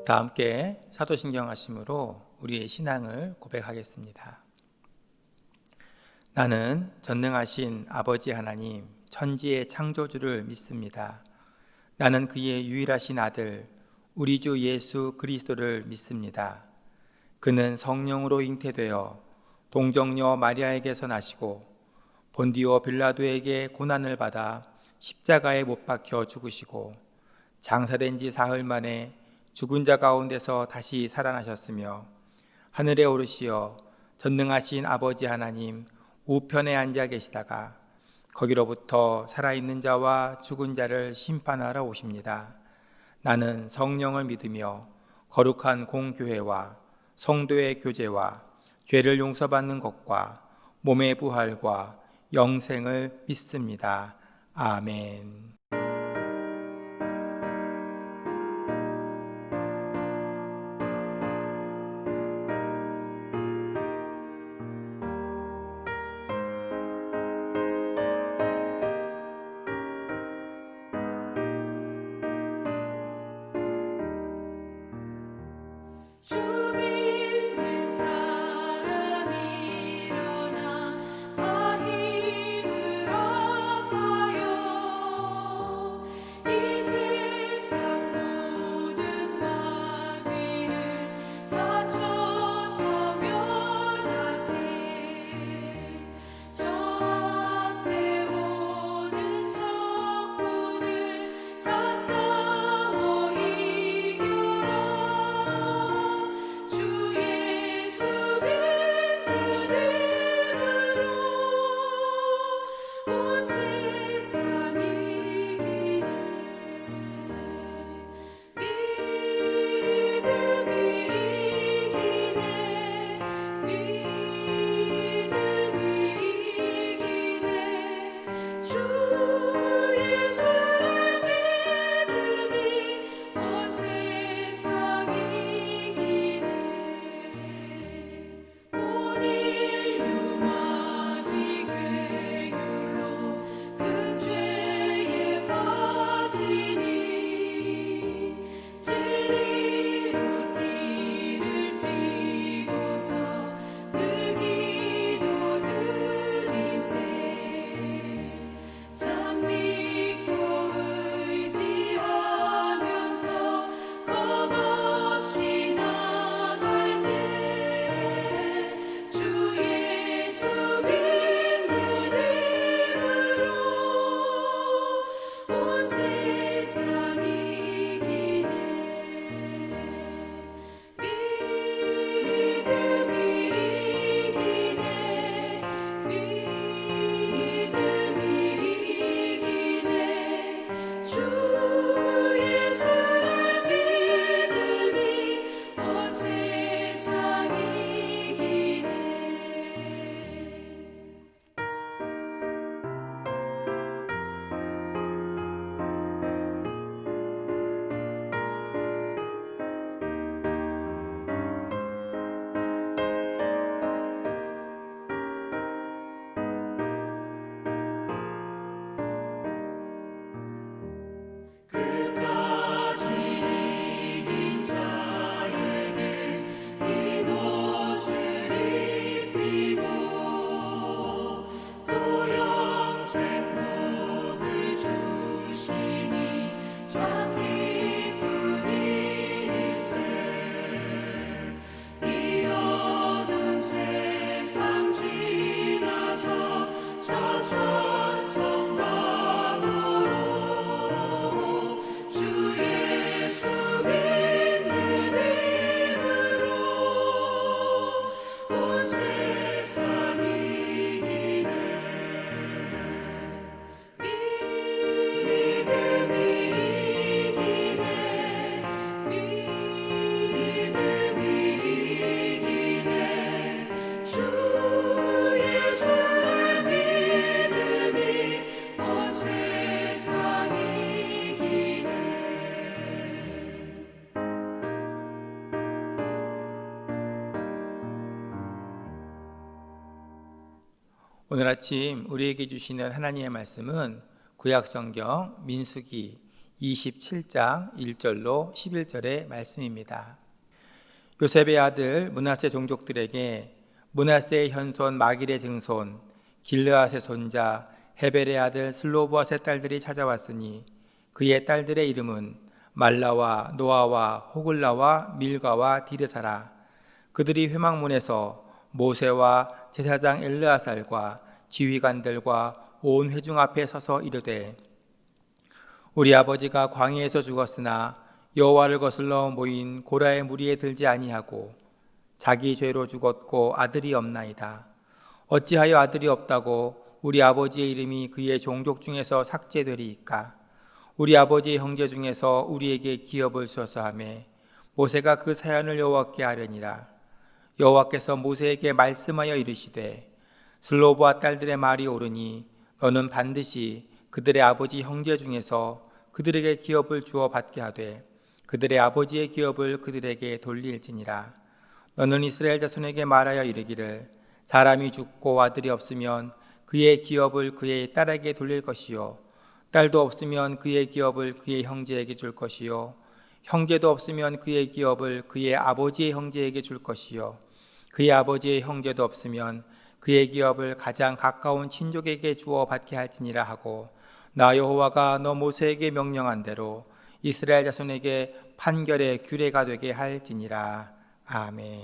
다 함께 사도신경 하심으로 우리의 신앙을 고백하겠습니다. 나는 전능하신 아버지 하나님, 천지의 창조주를 믿습니다. 나는 그의 유일하신 아들, 우리 주 예수 그리스도를 믿습니다. 그는 성령으로 잉태되어 동정녀 마리아에게서 나시고 본디오 빌라도에게 고난을 받아 십자가에 못 박혀 죽으시고 장사된 지 사흘 만에 죽은 자 가운데서 다시 살아나셨으며 하늘에 오르시어 전능하신 아버지 하나님 우편에 앉아 계시다가 거기로부터 살아있는 자와 죽은 자를 심판하러 오십니다. 나는 성령을 믿으며 거룩한 공교회와 성도의 교제와 죄를 용서받는 것과 몸의 부활과 영생을 믿습니다. 아멘. 오늘 아침 우리에게 주시는 하나님의 말씀은 구약성경 민수기 27장 1절로 11절의 말씀입니다. 요셉의 아들 므낫세 종족들에게 므낫세의 현손 마길의 증손 길르앗의 손자 헤벨의 아들 슬로보앗의 딸들이 찾아왔으니 그의 딸들의 이름은 말라와 노아와 호글라와 밀가와 디르사라. 그들이 회막문에서 모세와 제사장 엘르아살과 지휘관들과 온 회중 앞에 서서 이르되 우리 아버지가 광야에서 죽었으나 여호와를 거슬러 모인 고라의 무리에 들지 아니하고 자기 죄로 죽었고 아들이 없나이다. 어찌하여 아들이 없다고 우리 아버지의 이름이 그의 종족 중에서 삭제되리이까? 우리 아버지의 형제 중에서 우리에게 기업을 주어서 하며 모세가 그 사연을 여호와께 아뢰니라. 여호와께서 모세에게 말씀하여 이르시되 슬로보아 딸들의 말이 옳으니 너는 반드시 그들의 아버지 형제 중에서 그들에게 기업을 주어 받게 하되 그들의 아버지의 기업을 그들에게 돌릴지니라. 너는 이스라엘 자손에게 말하여 이르기를 사람이 죽고 아들이 없으면 그의 기업을 그의 딸에게 돌릴 것이요 딸도 없으면 그의 기업을 그의 형제에게 줄 것이요 형제도 없으면 그의 기업을 그의 아버지의 형제에게 줄 것이요 그의 아버지의 형제도 없으면 그의 기업을 가장 가까운 친족에게 주어 받게 할지니라 하고 나 여호와가 너 모세에게 명령한 대로 이스라엘 자손에게 판결의 규례가 되게 할지니라. 아멘.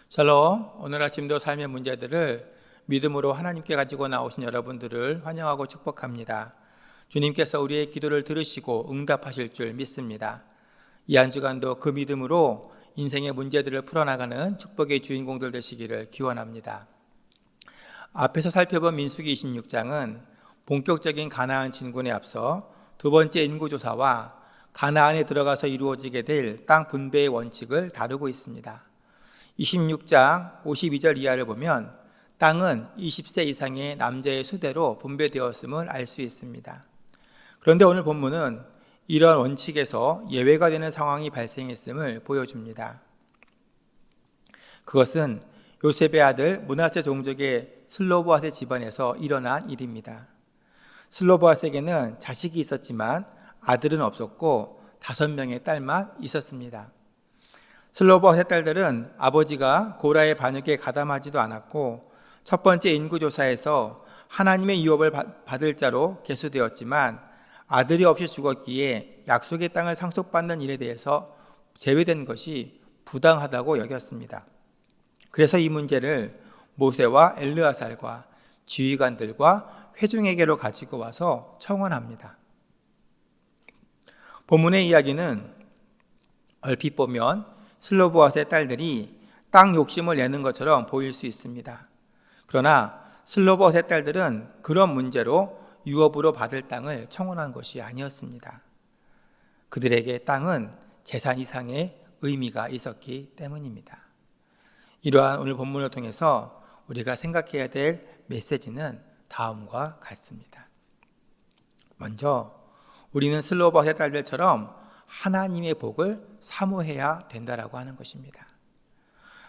샬롬. 오늘 아침도 삶의 문제들을 믿음으로 하나님께 가지고 나오신 여러분들을 환영하고 축복합니다. 주님께서 우리의 기도를 들으시고 응답하실 줄 믿습니다. 이 한 주간도 그 믿음으로 인생의 문제들을 풀어나가는 축복의 주인공들 되시기를 기원합니다. 앞에서 살펴본 민수기 26장은 본격적인 가나안 진군에 앞서 두 번째 인구조사와 가나안에 들어가서 이루어지게 될 땅 분배의 원칙을 다루고 있습니다. 26장 52절 이하를 보면 땅은 20세 이상의 남자의 수대로 분배되었음을 알 수 있습니다. 그런데 오늘 본문은 이러한 원칙에서 예외가 되는 상황이 발생했음을 보여줍니다. 그것은 요셉의 아들 므낫세 종족의 슬로보앗의 집안에서 일어난 일입니다. 슬로보앗에게는 자식이 있었지만 아들은 없었고 5명의 딸만 있었습니다. 슬로보앗의 딸들은 아버지가 고라의 반역에 가담하지도 않았고 첫 번째 인구조사에서 하나님의 유업을 받을 자로 계수되었지만 아들이 없이 죽었기에 약속의 땅을 상속받는 일에 대해서 제외된 것이 부당하다고 여겼습니다. 그래서 이 문제를 모세와 엘르아살과 지휘관들과 회중에게로 가지고 와서 청원합니다. 본문의 이야기는 얼핏 보면 슬로보앗의 딸들이 땅 욕심을 내는 것처럼 보일 수 있습니다. 그러나 슬로보앗의 딸들은 그런 문제로 유업으로 받을 땅을 청원한 것이 아니었습니다. 그들에게 땅은 재산 이상의 의미가 있었기 때문입니다. 이러한 오늘 본문을 통해서 우리가 생각해야 될 메시지는 다음과 같습니다. 먼저 우리는 슬로보앗의 딸들처럼 하나님의 복을 사모해야 된다라고 하는 것입니다.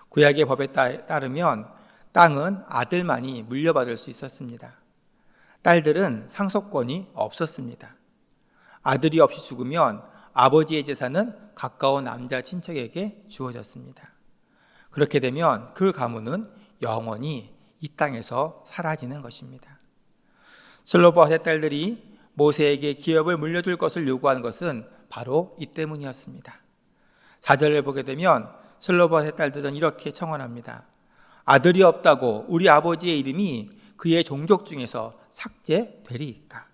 구약의 법에 따르면 땅은 아들만이 물려받을 수 있었습니다. 딸들은 상속권이 없었습니다. 아들이 없이 죽으면 아버지의 재산은 가까운 남자 친척에게 주어졌습니다. 그렇게 되면 그 가문은 영원히 이 땅에서 사라지는 것입니다. 슬로보앗의 딸들이 모세에게 기업을 물려줄 것을 요구한 것은 바로 이 때문이었습니다. 4절을 보게 되면 슬로보앗의 딸들은 이렇게 청원합니다. 아들이 없다고 우리 아버지의 이름이 그의 종족 중에서 삭제되리이까?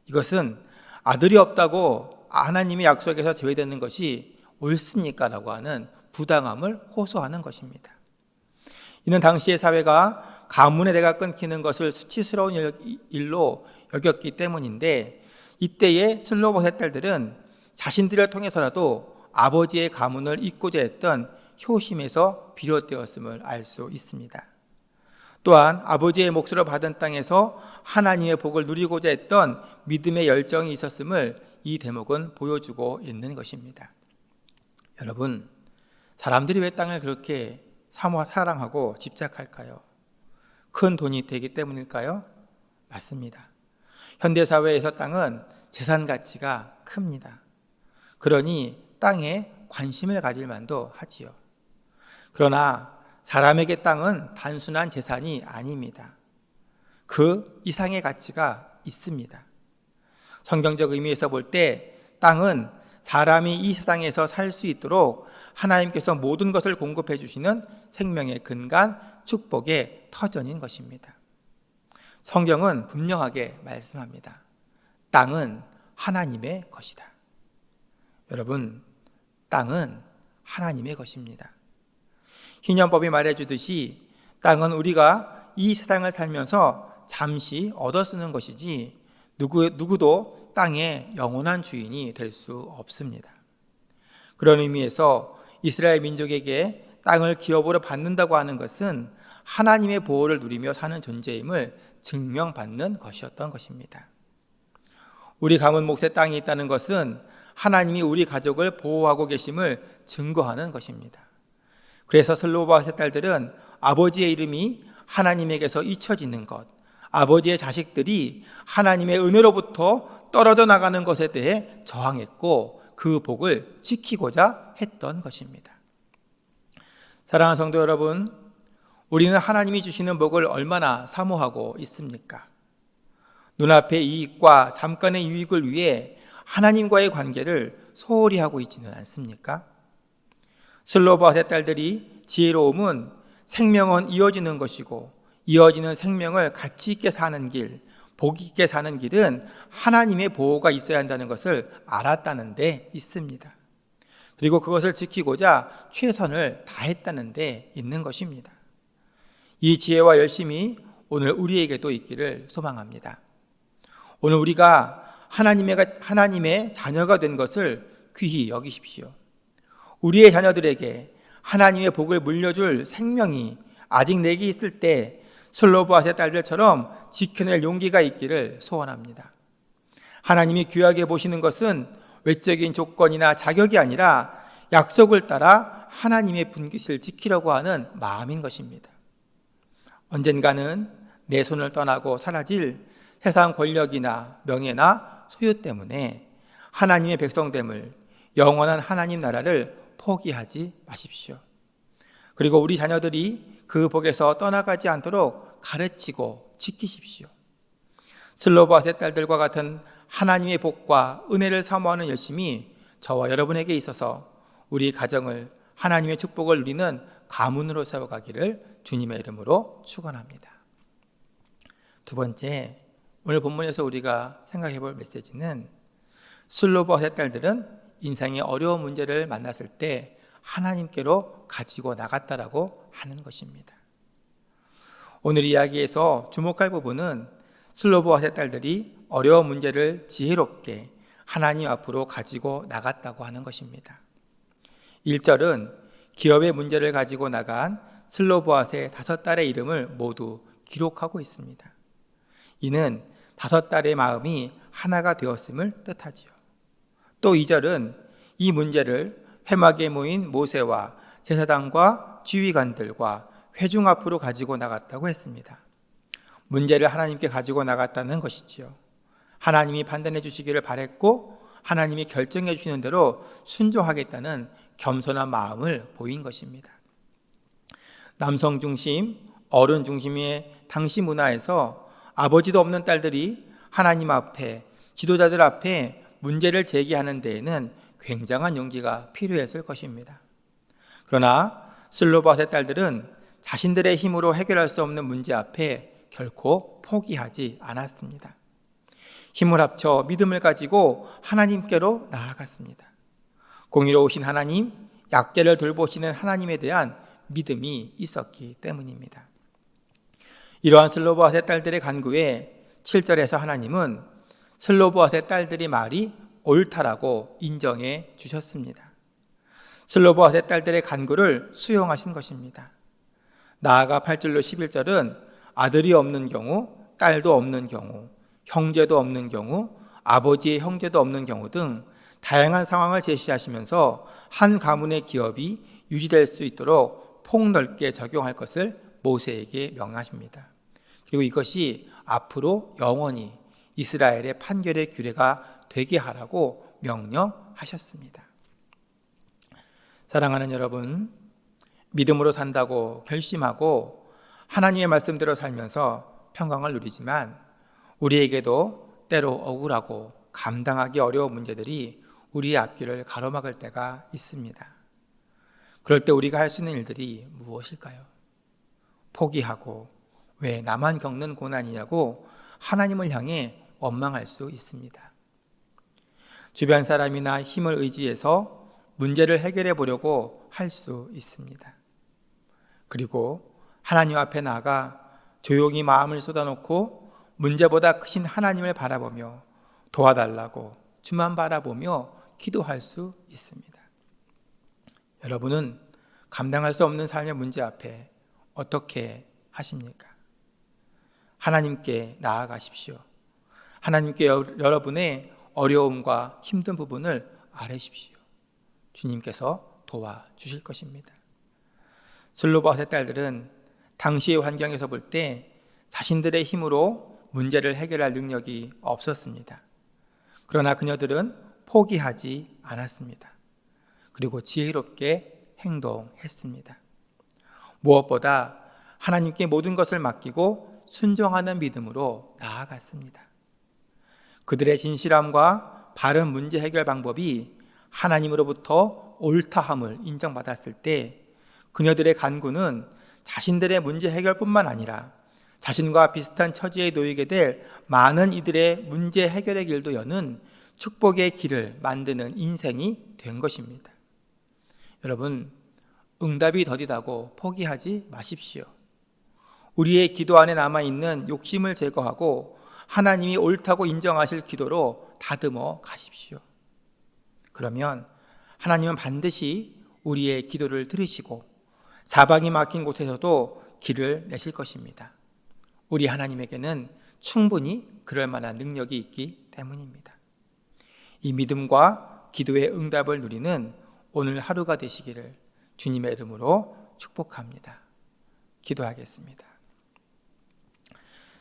이것은 아들이 없다고 하나님의 약속에서 제외되는 것이 옳습니까? 라고 하는 부당함을 호소하는 것입니다. 이는 당시의 사회가 가문의 대가 끊기는 것을 수치스러운 일로 여겼기 때문인데 이때의 슬로보앗의 딸들은 자신들을 통해서라도 아버지의 가문을 잇고자 했던 효심에서 비롯되었음을 알 수 있습니다. 또한 아버지의 몫으로 받은 땅에서 하나님의 복을 누리고자 했던 믿음의 열정이 있었음을 이 대목은 보여주고 있는 것입니다. 여러분, 사람들이 왜 땅을 그렇게 사랑하고 집착할까요? 큰 돈이 되기 때문일까요? 맞습니다. 현대사회에서 땅은 재산 가치가 큽니다. 그러니 땅에 관심을 가질 만도 하지요. 그러나 사람에게 땅은 단순한 재산이 아닙니다. 그 이상의 가치가 있습니다. 성경적 의미에서 볼 때 땅은 사람이 이 세상에서 살 수 있도록 하나님께서 모든 것을 공급해 주시는 생명의 근간, 축복의 터전인 것입니다. 성경은 분명하게 말씀합니다. 땅은 하나님의 것이다. 여러분, 땅은 하나님의 것입니다. 희년법이 말해주듯이 땅은 우리가 이 세상을 살면서 잠시 얻어 쓰는 것이지 누구도 땅의 영원한 주인이 될 수 없습니다. 그런 의미에서 이스라엘 민족에게 땅을 기업으로 받는다고 하는 것은 하나님의 보호를 누리며 사는 존재임을 증명받는 것이었던 것입니다. 우리 가문 몫의 땅이 있다는 것은 하나님이 우리 가족을 보호하고 계심을 증거하는 것입니다. 그래서 슬로바앗의 딸들은 아버지의 이름이 하나님에게서 잊혀지는 것, 아버지의 자식들이 하나님의 은혜로부터 떨어져 나가는 것에 대해 저항했고 그 복을 지키고자 했던 것입니다. 사랑하는 성도 여러분, 우리는 하나님이 주시는 복을 얼마나 사모하고 있습니까? 눈앞의 이익과 잠깐의 유익을 위해 하나님과의 관계를 소홀히 하고 있지는 않습니까? 슬로바앗의 딸들이 지혜로움은 생명은 이어지는 것이고 이어지는 생명을 가치 있게 사는 길, 복 있게 사는 길은 하나님의 보호가 있어야 한다는 것을 알았다는 데 있습니다. 그리고 그것을 지키고자 최선을 다했다는 데 있는 것입니다. 이 지혜와 열심이 오늘 우리에게도 있기를 소망합니다. 오늘 우리가 하나님의 자녀가 된 것을 귀히 여기십시오. 우리의 자녀들에게 하나님의 복을 물려줄 생명이 아직 내게 있을 때 슬로바앗의 딸들처럼 지켜낼 용기가 있기를 소원합니다. 하나님이 귀하게 보시는 것은 외적인 조건이나 자격이 아니라 약속을 따라 하나님의 분깃을 지키려고 하는 마음인 것입니다. 언젠가는 내 손을 떠나고 사라질 세상 권력이나 명예나 소유 때문에 하나님의 백성됨을, 영원한 하나님 나라를 포기하지 마십시오. 그리고 우리 자녀들이 그 복에서 떠나가지 않도록 가르치고 지키십시오. 슬로바앗의 딸들과 같은 하나님의 복과 은혜를 사모하는 열심이 저와 여러분에게 있어서 우리 가정을 하나님의 축복을 누리는 가문으로 세워가기를 주님의 이름으로 축원합니다. 두 번째, 오늘 본문에서 우리가 생각해 볼 메시지는 슬로바앗의 딸들은 인생의 어려운 문제를 만났을 때 하나님께로 가지고 나갔다라고 하는 것입니다. 오늘 이야기에서 주목할 부분은 슬로바앗의 딸들이 어려운 문제를 지혜롭게 하나님 앞으로 가지고 나갔다고 하는 것입니다. 1절은 기업의 문제를 가지고 나간 슬로바앗의 5딸의 이름을 모두 기록하고 있습니다. 이는 5딸의 마음이 하나가 되었음을 뜻하지요. 또 2절은 이 문제를 회막에 모인 모세와 제사장과 지휘관들과 회중 앞으로 가지고 나갔다고 했습니다. 문제를 하나님께 가지고 나갔다는 것이지요. 하나님이 판단해 주시기를 바랬고 하나님이 결정해 주시는 대로 순종하겠다는 겸손한 마음을 보인 것입니다. 남성 중심, 어른 중심의 당시 문화에서 아버지도 없는 딸들이 하나님 앞에, 지도자들 앞에 문제를 제기하는 데에는 굉장한 용기가 필요했을 것입니다. 그러나 슬로바앗의 딸들은 자신들의 힘으로 해결할 수 없는 문제 앞에 결코 포기하지 않았습니다. 힘을 합쳐 믿음을 가지고 하나님께로 나아갔습니다. 공의로우신 하나님, 약자를 돌보시는 하나님에 대한 믿음이 있었기 때문입니다. 이러한 슬로바앗의 딸들의 간구에 7절에서 하나님은 슬로바앗의 딸들의 말이 옳다라고 인정해 주셨습니다. 슬로바앗의 딸들의 간구를 수용하신 것입니다. 나아가 8절로 11절은 아들이 없는 경우, 딸도 없는 경우, 형제도 없는 경우, 아버지의 형제도 없는 경우 등 다양한 상황을 제시하시면서 한 가문의 기업이 유지될 수 있도록 폭넓게 적용할 것을 모세에게 명하십니다. 그리고 이것이 앞으로 영원히 이스라엘의 판결의 규례가 되게 하라고 명령하셨습니다. 사랑하는 여러분, 믿음으로 산다고 결심하고 하나님의 말씀대로 살면서 평강을 누리지만 우리에게도 때로 억울하고 감당하기 어려운 문제들이 우리의 앞길을 가로막을 때가 있습니다. 그럴 때 우리가 할 수 있는 일들이 무엇일까요? 포기하고 왜 나만 겪는 고난이냐고 하나님을 향해 원망할 수 있습니다. 주변 사람이나 힘을 의지해서 문제를 해결해 보려고 할 수 있습니다. 그리고 하나님 앞에 나아가 조용히 마음을 쏟아놓고 문제보다 크신 하나님을 바라보며 도와달라고 주만 바라보며 기도할 수 있습니다. 여러분은 감당할 수 없는 삶의 문제 앞에 어떻게 하십니까? 하나님께 나아가십시오. 하나님께 여러분의 어려움과 힘든 부분을 아뢰십시오. 주님께서 도와주실 것입니다. 슬로바스의 딸들은 당시의 환경에서 볼 때 자신들의 힘으로 문제를 해결할 능력이 없었습니다. 그러나 그녀들은 포기하지 않았습니다. 그리고 지혜롭게 행동했습니다. 무엇보다 하나님께 모든 것을 맡기고 순종하는 믿음으로 나아갔습니다. 그들의 진실함과 바른 문제 해결 방법이 하나님으로부터 옳다함을 인정받았을 때 그녀들의 간구는 자신들의 문제 해결뿐만 아니라 자신과 비슷한 처지에 놓이게 될 많은 이들의 문제 해결의 길도 여는 축복의 길을 만드는 인생이 된 것입니다. 여러분, 응답이 더디다고 포기하지 마십시오. 우리의 기도 안에 남아있는 욕심을 제거하고 하나님이 옳다고 인정하실 기도로 다듬어 가십시오. 그러면 하나님은 반드시 우리의 기도를 들으시고 사방이 막힌 곳에서도 길을 내실 것입니다. 우리 하나님에게는 충분히 그럴 만한 능력이 있기 때문입니다. 이 믿음과 기도의 응답을 누리는 오늘 하루가 되시기를 주님의 이름으로 축복합니다. 기도하겠습니다.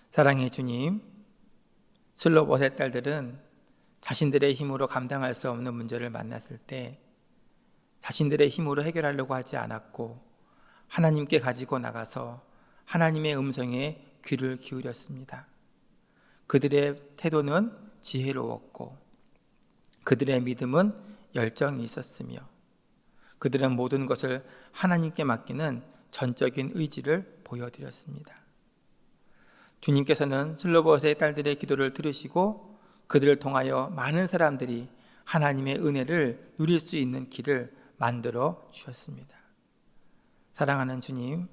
사랑의 주님, 슬로봇의 딸들은 자신들의 힘으로 감당할 수 없는 문제를 만났을 때 자신들의 힘으로 해결하려고 하지 않았고 하나님께 가지고 나가서 하나님의 음성에 귀를 기울였습니다. 그들의 태도는 지혜로웠고 그들의 믿음은 열정이 있었으며 그들은 모든 것을 하나님께 맡기는 전적인 의지를 보여드렸습니다. 주님께서는 슬로봇의 딸들의 기도를 들으시고 그들을 통하여 많은 사람들이 하나님의 은혜를 누릴 수 있는 길을 만들어 주셨습니다. 사랑하는 주님,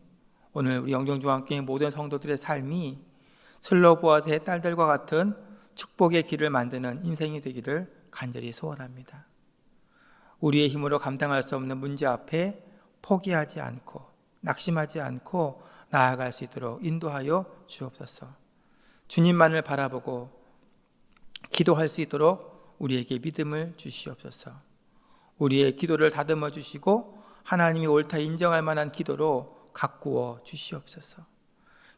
오늘 우리 영종중앙교회 모든 성도들의 삶이 슬로봇의 딸들과 같은 축복의 길을 만드는 인생이 되기를 간절히 소원합니다. 우리의 힘으로 감당할 수 없는 문제 앞에 포기하지 않고 낙심하지 않고 나아갈 수 있도록 인도하여 주옵소서. 주님만을 바라보고 기도할 수 있도록 우리에게 믿음을 주시옵소서. 우리의 기도를 다듬어 주시고 하나님이 옳다 인정할 만한 기도로 가꾸어 주시옵소서.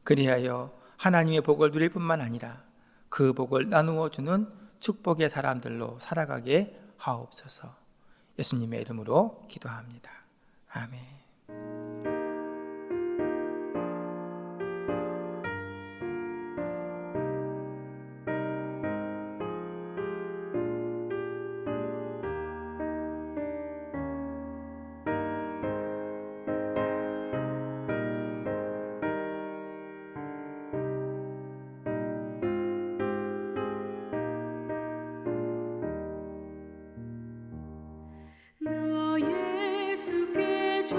그리하여 하나님의 복을 누릴 뿐만 아니라 그 복을 나누어 주는 축복의 사람들로 살아가게 하옵소서. 예수님의 이름으로 기도합니다. 아멘. 나 예수께 줘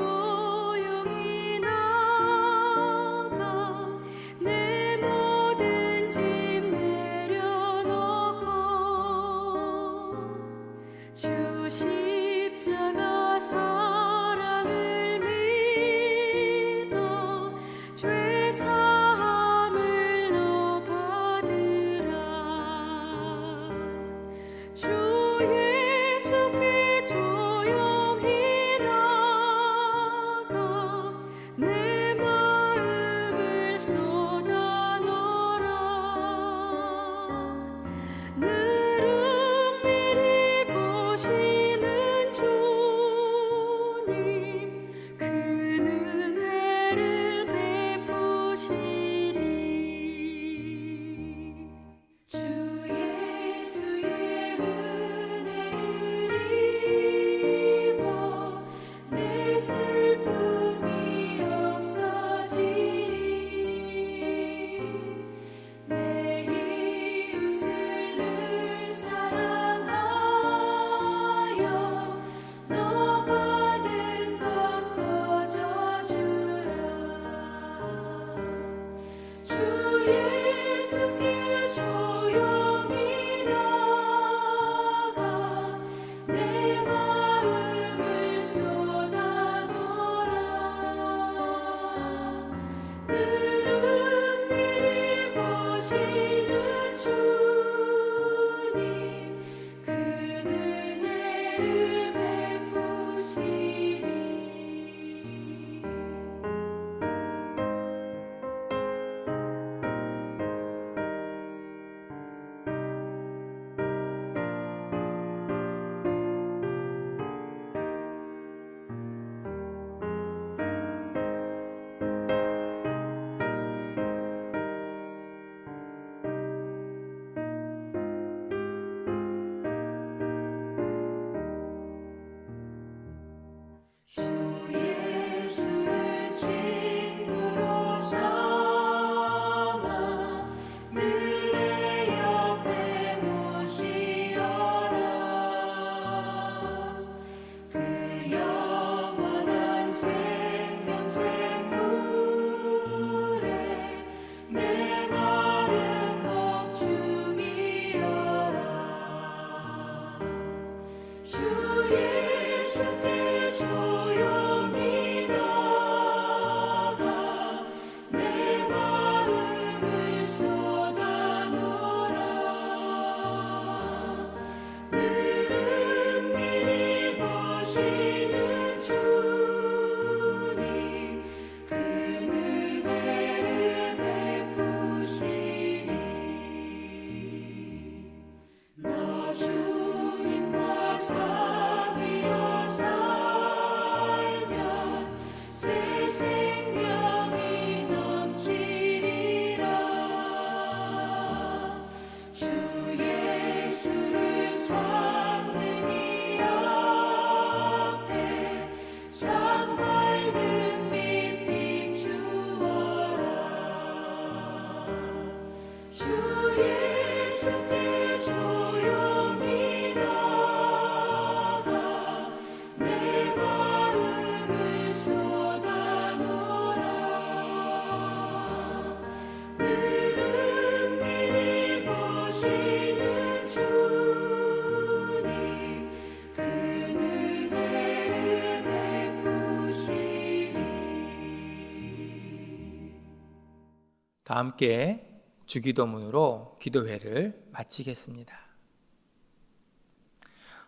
다 함께 주기도문으로 기도회를 마치겠습니다.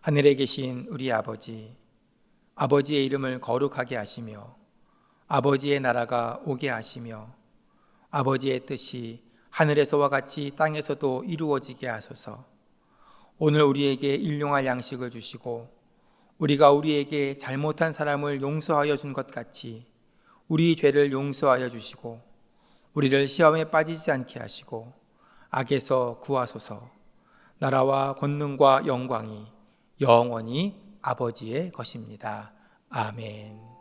하늘에 계신 우리 아버지, 아버지의 이름을 거룩하게 하시며 아버지의 나라가 오게 하시며 아버지의 뜻이 하늘에서와 같이 땅에서도 이루어지게 하소서. 오늘 우리에게 일용할 양식을 주시고 우리가 우리에게 잘못한 사람을 용서하여 준 것 같이 우리 죄를 용서하여 주시고 우리를 시험에 빠지지 않게 하시고 악에서 구하소서. 나라와 권능과 영광이 영원히 아버지의 것입니다. 아멘.